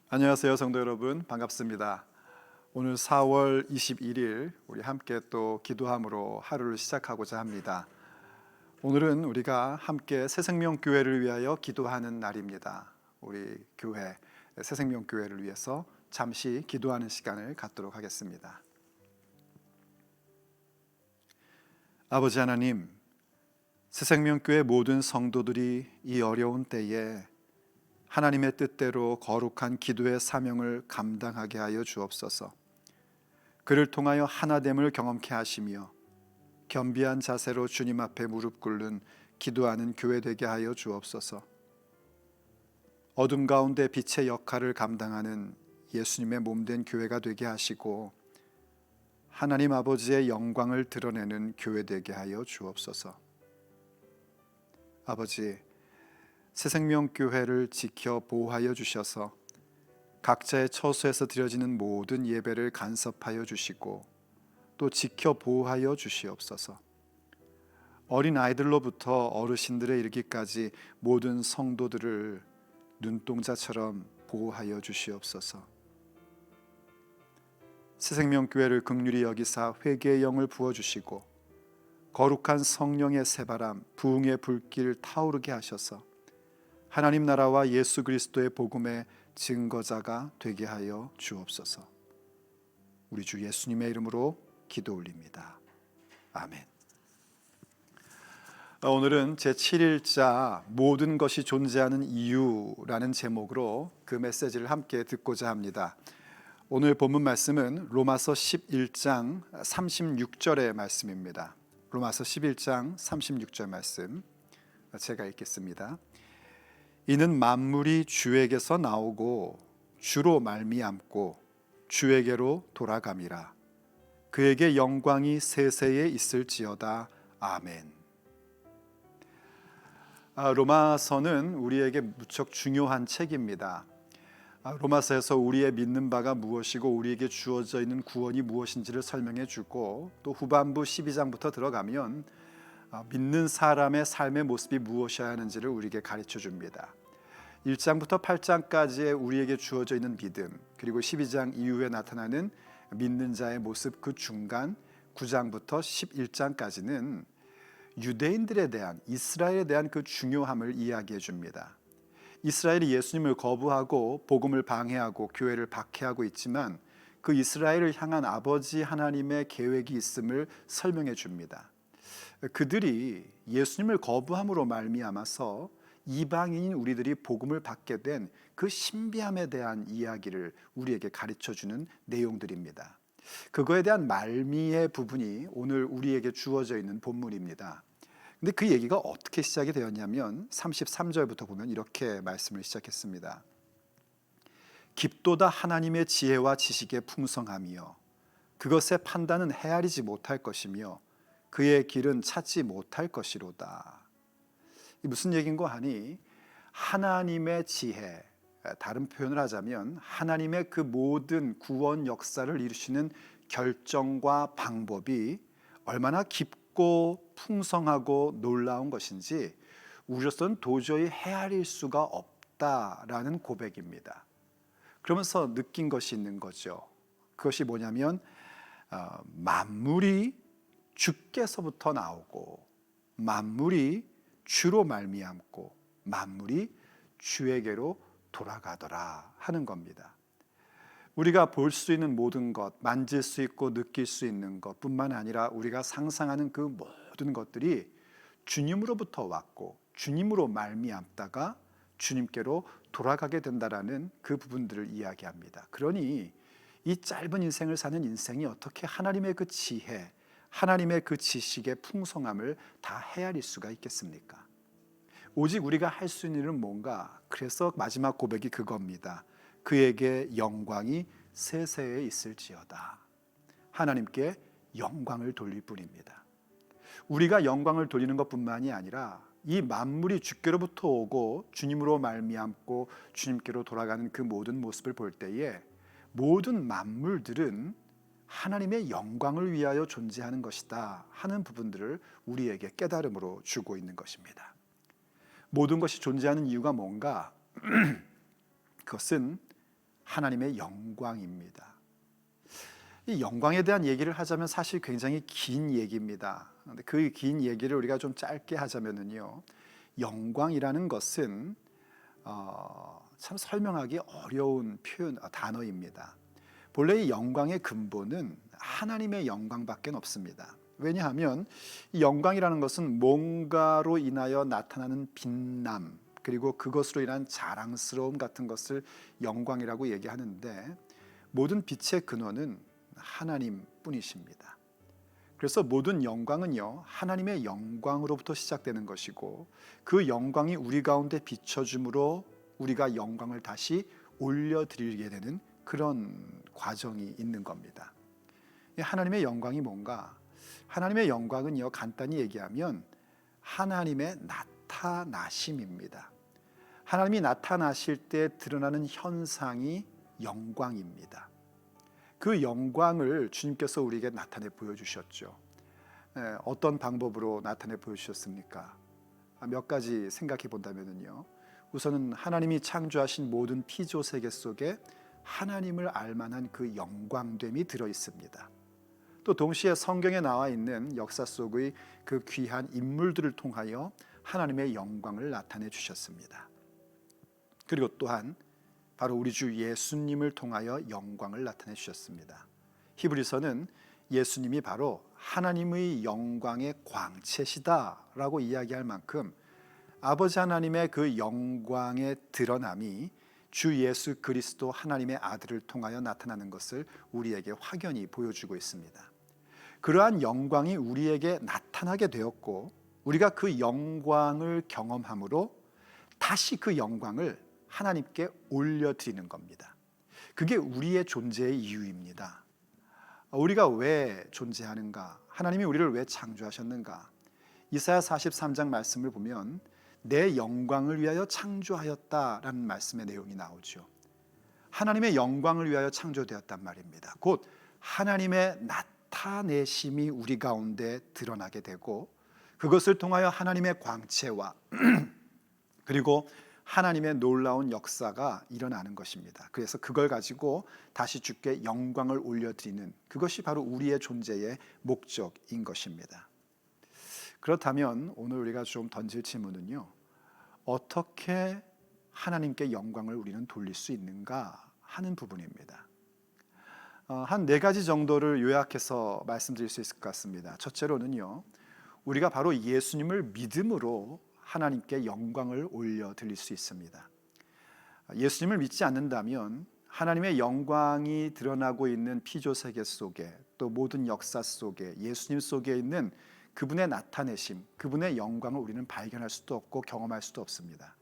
안녕하세요, 성도 여러분. 반갑습니다. 오늘 4월 21일 우리 함께 또 기도함으로 하루를 시작하고자 합니다. 오늘은 우리가 함께 새생명교회를 위하여 기도하는 날입니다. 우리 교회, 새생명교회를 위해서 잠시 기도하는 시간을 갖도록 하겠습니다. 아버지 하나님, 새생명교회 모든 성도들이 이 어려운 때에 하나님의 뜻대로 거룩한 기도의 사명을 감당하게 하여 주옵소서. 그를 통하여 하나됨을 경험케 하시며 겸비한 자세로 주님 앞에 무릎 꿇는 기도하는 교회 되게 하여 주옵소서. 어둠 가운데 빛의 역할을 감당하는 예수님의 몸된 교회가 되게 하시고 하나님 아버지의 영광을 드러내는 교회 되게 하여 주옵소서. 아버지, 새생명교회를 지켜 보호하여 주셔서 각자의 처소에서 드려지는 모든 예배를 간섭하여 주시고 또 지켜 보호하여 주시옵소서. 어린 아이들로부터 어르신들에 이르기까지 모든 성도들을 눈동자처럼 보호하여 주시옵소서. 새생명교회를 긍휼히 여기사 회개의 영을 부어주시고 거룩한 성령의 새바람, 부흥의 불길 타오르게 하셔서 하나님 나라와 예수 그리스도의 복음의 증거자가 되게 하여 주옵소서. 우리 주 예수님의 이름으로 기도 올립니다. 아멘. 오늘은 제7일자 모든 것이 존재하는 이유라는 제목으로 그 메시지를 함께 듣고자 합니다. 오늘 본문 말씀은 로마서 11장 36절의 말씀입니다. 로마서 11장 36절 말씀 제가 읽겠습니다. 이는 만물이 주에게서 나오고 주로 말미암고 주에게로 돌아감이라. 그에게 영광이 세세에 있을지어다. 아멘. 로마서는 우리에게 무척 중요한 책입니다. 로마서에서 우리의 믿는 바가 무엇이고 우리에게 주어져 있는 구원이 무엇인지를 설명해 주고 또 후반부 12장부터 들어가면 믿는 사람의 삶의 모습이 무엇이어야 하는지를 우리에게 가르쳐 줍니다. 1장부터 8장까지의 우리에게 주어져 있는 믿음, 그리고 12장 이후에 나타나는 믿는 자의 모습, 그 중간 9장부터 11장까지는 유대인들에 대한, 이스라엘에 대한 그 중요함을 이야기해 줍니다. 이스라엘이 예수님을 거부하고 복음을 방해하고 교회를 박해하고 있지만 그 이스라엘을 향한 아버지 하나님의 계획이 있음을 설명해 줍니다. 그들이 예수님을 거부함으로 말미암아서 이방인인 우리들이 복음을 받게 된 그 신비함에 대한 이야기를 우리에게 가르쳐주는 내용들입니다. 그거에 대한 말미의 부분이 오늘 우리에게 주어져 있는 본문입니다. 근데 그 얘기가 어떻게 시작이 되었냐면 33절부터 보면 이렇게 말씀을 시작했습니다. 깊도다 하나님의 지혜와 지식의 풍성함이요 그것의 판단은 헤아리지 못할 것이며 그의 길은 찾지 못할 것이로다. 무슨 얘기인고 하니 하나님의 지혜, 다른 표현을 하자면 하나님의 그 모든 구원 역사를 이루시는 결정과 방법이 얼마나 깊고 풍성하고 놀라운 것인지 우리로서는 도저히 헤아릴 수가 없다라는 고백입니다. 그러면서 느낀 것이 있는 거죠. 그것이 뭐냐면 만물이 주께서부터 나오고 만물이 주로 말미암고 만물이 주에게로 돌아가더라 하는 겁니다. 우리가 볼 수 있는 모든 것, 만질 수 있고 느낄 수 있는 것뿐만 아니라 우리가 상상하는 그 모든 것들이 주님으로부터 왔고 주님으로 말미암다가 주님께로 돌아가게 된다라는 그 부분들을 이야기합니다. 그러니 이 짧은 인생을 사는 인생이 어떻게 하나님의 그 지혜, 하나님의 그 지식의 풍성함을 다 헤아릴 수가 있겠습니까? 오직 우리가 할 수 있는 일은 뭔가? 그래서 마지막 고백이 그겁니다. 그에게 영광이 세세에 있을지어다. 하나님께 영광을 돌릴 뿐입니다. 우리가 영광을 돌리는 것뿐만이 아니라 이 만물이 주께로부터 오고 주님으로 말미암고 주님께로 돌아가는 그 모든 모습을 볼 때에 모든 만물들은 하나님의 영광을 위하여 존재하는 것이다 하는 부분들을 우리에게 깨달음으로 주고 있는 것입니다. 모든 것이 존재하는 이유가 뭔가? 그것은 하나님의 영광입니다. 이 영광에 대한 얘기를 하자면 사실 굉장히 긴 얘기입니다. 그런데 그 긴 얘기를 우리가 좀 짧게 하자면은요, 영광이라는 것은 참 설명하기 어려운 단어입니다. 본래 이 영광의 근본은 하나님의 영광밖에 없습니다. 왜냐하면 이 영광이라는 것은 뭔가로 인하여 나타나는 빛남, 그리고 그것으로 인한 자랑스러움 같은 것을 영광이라고 얘기하는데, 모든 빛의 근원은 하나님뿐이십니다. 그래서 모든 영광은요, 하나님의 영광으로부터 시작되는 것이고, 그 영광이 우리 가운데 비춰줌으로 우리가 영광을 다시 올려드리게 되는 그런 과정이 있는 겁니다. 하나님의 영광이 뭔가? 하나님의 영광은요, 간단히 얘기하면 하나님의 나타나심입니다. 하나님이 나타나실 때 드러나는 현상이 영광입니다. 그 영광을 주님께서 우리에게 나타내 보여주셨죠. 어떤 방법으로 나타내 보여주셨습니까? 몇 가지 생각해 본다면요, 우선은 하나님이 창조하신 모든 피조 세계 속에 하나님을 알만한 그 영광됨이 들어 있습니다. 또 동시에 성경에 나와 있는 역사 속의 그 귀한 인물들을 통하여 하나님의 영광을 나타내 주셨습니다. 그리고 또한 바로 우리 주 예수님을 통하여 영광을 나타내 주셨습니다. 히브리서는 예수님이 바로 하나님의 영광의 광채시다라고 이야기할 만큼 아버지 하나님의 그 영광의 드러남이 주 예수 그리스도 하나님의 아들을 통하여 나타나는 것을 우리에게 확연히 보여주고 있습니다. 그러한 영광이 우리에게 나타나게 되었고, 우리가 그 영광을 경험함으로 다시 그 영광을 하나님께 올려드리는 겁니다. 그게 우리의 존재의 이유입니다. 우리가 왜 존재하는가? 하나님이 우리를 왜 창조하셨는가? 이사야 43장 말씀을 보면 내 영광을 위하여 창조하였다라는 말씀의 내용이 나오죠. 하나님의 영광을 위하여 창조되었단 말입니다. 곧 하나님의 나타내심이 우리 가운데 드러나게 되고, 그것을 통하여 하나님의 광채와 그리고 하나님의 놀라운 역사가 일어나는 것입니다. 그래서 그걸 가지고 다시 주께 영광을 올려드리는, 그것이 바로 우리의 존재의 목적인 것입니다. 그렇다면 오늘 우리가 좀 던질 질문은요, 어떻게 하나님께 영광을 우리는 돌릴 수 있는가 하는 부분입니다. 한 4가지 정도를 요약해서 말씀드릴 수 있을 것 같습니다. 첫째로는요, 우리가 바로 예수님을 믿음으로 하나님께 영광을 올려드릴 수 있습니다. 예수님을 믿지 않는다면 하나님의 영광이 드러나고 있는 피조세계 속에, 또 모든 역사 속에 예수님 속에 있는 그분의 나타내심, 그분의 영광을 우리는 발견할 수도 없고 경험할 수도 없습니다.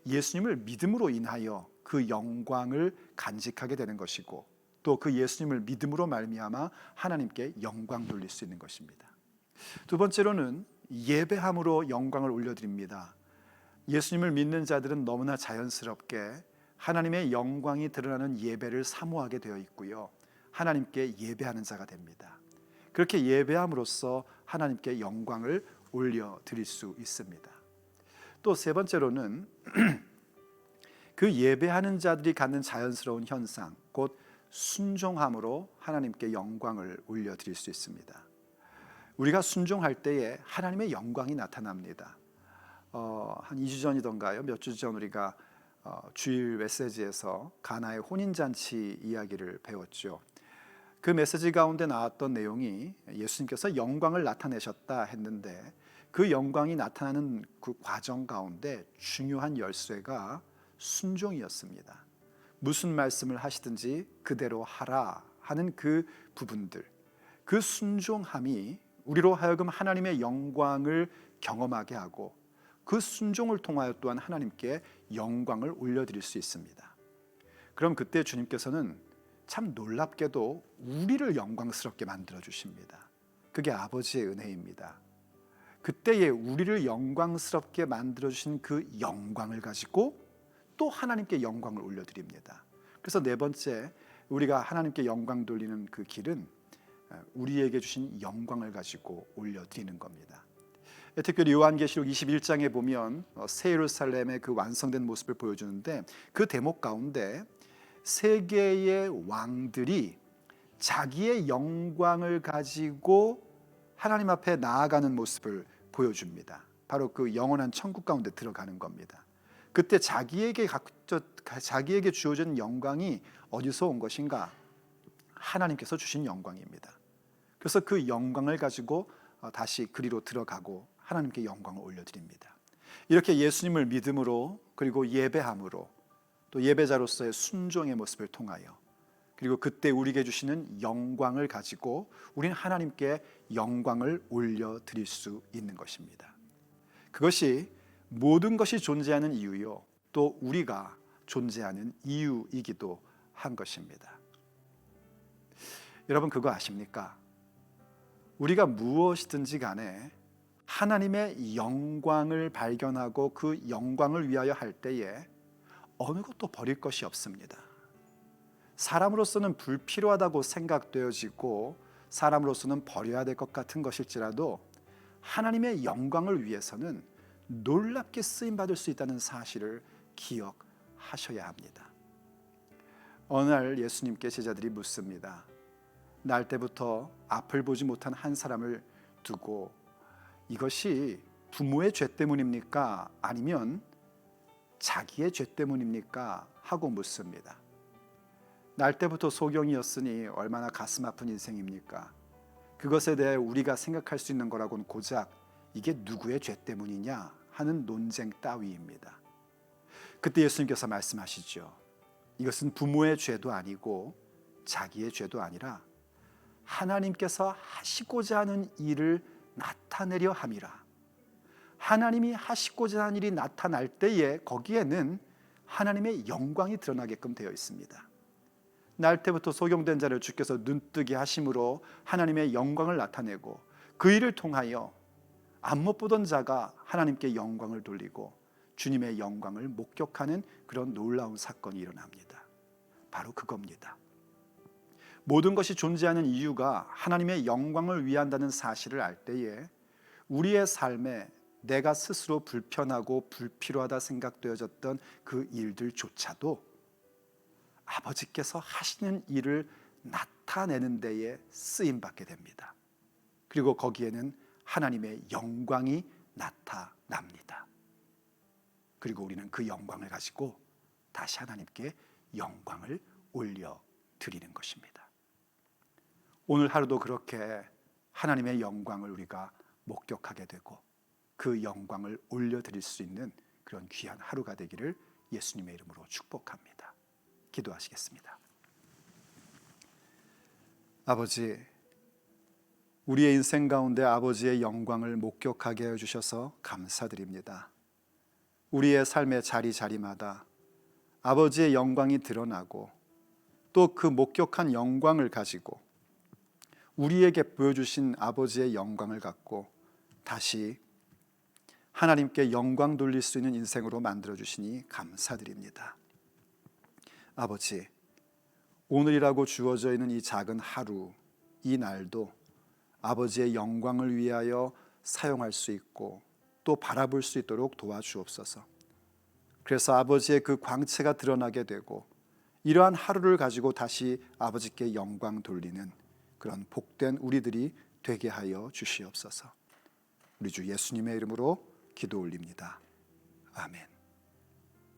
예수님을 믿음으로 인하여 그 영광을 간직하게 되는 것이고, 또 그 예수님을 믿음으로 말미암아 하나님께 영광 돌릴 수 있는 것입니다. 두 번째로는 예배함으로 영광을 올려드립니다. 예수님을 믿는 자들은 너무나 자연스럽게 하나님의 영광이 드러나는 예배를 사모하게 되어 있고요, 하나님께 예배하는 자가 됩니다. 그렇게 예배함으로써 하나님께 영광을 올려드릴 수 있습니다. 또 세 번째로는 그 예배하는 자들이 갖는 자연스러운 현상, 곧 순종함으로 하나님께 영광을 올려드릴 수 있습니다. 우리가 순종할 때에 하나님의 영광이 나타납니다. 한 2주 전이던가요? 몇 주 전 우리가 주일 메시지에서 가나의 혼인잔치 이야기를 배웠죠. 그 메시지 가운데 나왔던 내용이 예수님께서 영광을 나타내셨다 했는데, 그 영광이 나타나는 그 과정 가운데 중요한 열쇠가 순종이었습니다. 무슨 말씀을 하시든지 그대로 하라 하는 그 부분들, 그 순종함이 우리로 하여금 하나님의 영광을 경험하게 하고, 그 순종을 통하여 또한 하나님께 영광을 올려드릴 수 있습니다. 그럼 그때 주님께서는 참 놀랍게도 우리를 영광스럽게 만들어 주십니다. 그게 아버지의 은혜입니다. 그때에 우리를 영광스럽게 만들어 주신 그 영광을 가지고 또 하나님께 영광을 올려드립니다. 그래서 네 번째, 우리가 하나님께 영광 돌리는 그 길은 우리에게 주신 영광을 가지고 올려드리는 겁니다. 특별히 요한계시록 21장에 보면 새 예루살렘의 그 완성된 모습을 보여주는데, 그 대목 가운데 세계의 왕들이 자기의 영광을 가지고 하나님 앞에 나아가는 모습을 보여줍니다. 바로 그 영원한 천국 가운데 들어가는 겁니다. 그때 자기에게 주어진 영광이 어디서 온 것인가? 하나님께서 주신 영광입니다. 그래서 그 영광을 가지고 다시 그리로 들어가고 하나님께 영광을 올려드립니다. 이렇게 예수님을 믿음으로 그리고 예배함으로 또 예배자로서의 순종의 모습을 통하여 그리고 그때 우리에게 주시는 영광을 가지고 우리는 하나님께 영광을 올려드릴 수 있는 것입니다. 그것이 모든 것이 존재하는 이유요, 또 우리가 존재하는 이유이기도 한 것입니다. 여러분 그거 아십니까? 우리가 무엇이든지 간에 하나님의 영광을 발견하고 그 영광을 위하여 할 때에 어느 것도 버릴 것이 없습니다. 사람으로서는 불필요하다고 생각되어지고 사람으로서는 버려야 될 것 같은 것일지라도 하나님의 영광을 위해서는 놀랍게 쓰임받을 수 있다는 사실을 기억하셔야 합니다. 어느 날 예수님께 제자들이 묻습니다. 날 때부터 앞을 보지 못한 한 사람을 두고 이것이 부모의 죄 때문입니까? 아니면 자기의 죄 때문입니까? 하고 묻습니다. 날 때부터 소경이었으니 얼마나 가슴 아픈 인생입니까? 그것에 대해 우리가 생각할 수 있는 거라고는 고작 이게 누구의 죄 때문이냐 하는 논쟁 따위입니다. 그때 예수님께서 말씀하시죠. 이것은 부모의 죄도 아니고 자기의 죄도 아니라 하나님께서 하시고자 하는 일을 나타내려 함이라. 하나님이 하시고자 하는 일이 나타날 때에 거기에는 하나님의 영광이 드러나게끔 되어 있습니다. 날 때부터 소경된 자를 주께서 눈뜨게 하심으로 하나님의 영광을 나타내고 그 일을 통하여 안못 보던 자가 하나님께 영광을 돌리고 주님의 영광을 목격하는 그런 놀라운 사건이 일어납니다. 바로 그겁니다. 모든 것이 존재하는 이유가 하나님의 영광을 위한다는 사실을 알 때에 우리의 삶에 내가 스스로 불편하고 불필요하다 생각되어졌던 그 일들조차도 아버지께서 하시는 일을 나타내는 데에 쓰임받게 됩니다. 그리고 거기에는 하나님의 영광이 나타납니다. 그리고 우리는 그 영광을 가지고 다시 하나님께 영광을 올려드리는 것입니다. 오늘 하루도 그렇게 하나님의 영광을 우리가 목격하게 되고 그 영광을 올려드릴 수 있는 그런 귀한 하루가 되기를 예수님의 이름으로 축복합니다. 기도하시겠습니다. 아버지, 우리의 인생 가운데 아버지의 영광을 목격하게 해주셔서 감사드립니다. 우리의 삶의 자리자리마다 아버지의 영광이 드러나고 또 그 목격한 영광을 가지고 우리에게 보여주신 아버지의 영광을 갖고 다시 하나님께 영광 돌릴 수 있는 인생으로 만들어주시니 감사드립니다. 아버지, 오늘이라고 주어져 있는 이 작은 하루, 이 날도 아버지의 영광을 위하여 사용할 수 있고 또 바라볼 수 있도록 도와주옵소서. 그래서 아버지의 그 광채가 드러나게 되고 이러한 하루를 가지고 다시 아버지께 영광 돌리는 그런 복된 우리들이 되게 하여 주시옵소서. 우리 주 예수님의 이름으로 기도 올립니다. 아멘.